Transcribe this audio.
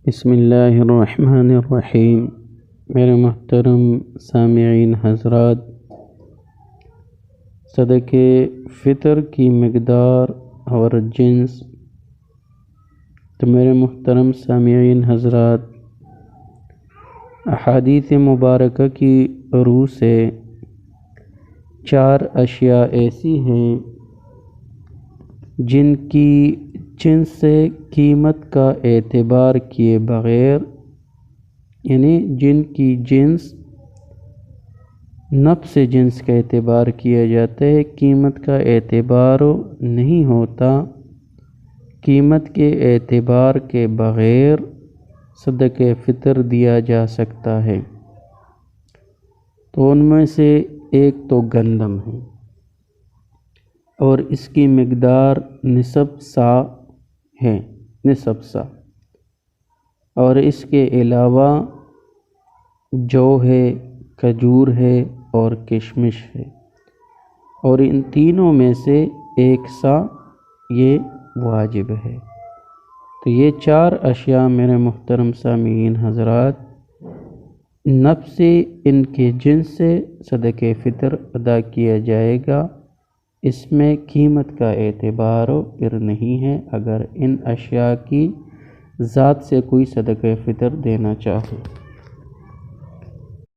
بسم اللہ الرحمن الرحیم۔ میرے محترم سامعین حضرات، صدقہ فطر کی مقدار اور جنس۔ تو میرے محترم سامعین حضرات، احادیث مبارکہ کی روح سے 4 اشیاء ایسی ہیں جن کی جنس سے قیمت کا اعتبار کیے بغیر، یعنی جن کی جنس نفس جنس کا اعتبار کیا جاتا ہے، قیمت کا اعتبار نہیں ہوتا، قیمت کے اعتبار کے بغیر صدقہ فطر دیا جا سکتا ہے۔ تو ان میں سے ایک تو گندم ہے اور اس کی مقدار نصف سا ہے، نصف سا۔ اور اس کے علاوہ جو ہے، کھجور ہے اور کشمش ہے، اور ان تینوں میں سے ایک سا یہ واجب ہے۔ تو یہ 4 اشیاء میرے محترم سامعین حضرات، نفس ان کے جنس سے صدقہ فطر ادا کیا جائے گا، اس میں قیمت کا اعتبار پھر نہیں ہے اگر ان اشیاء کی ذات سے کوئی صدقہ فطر دینا چاہے۔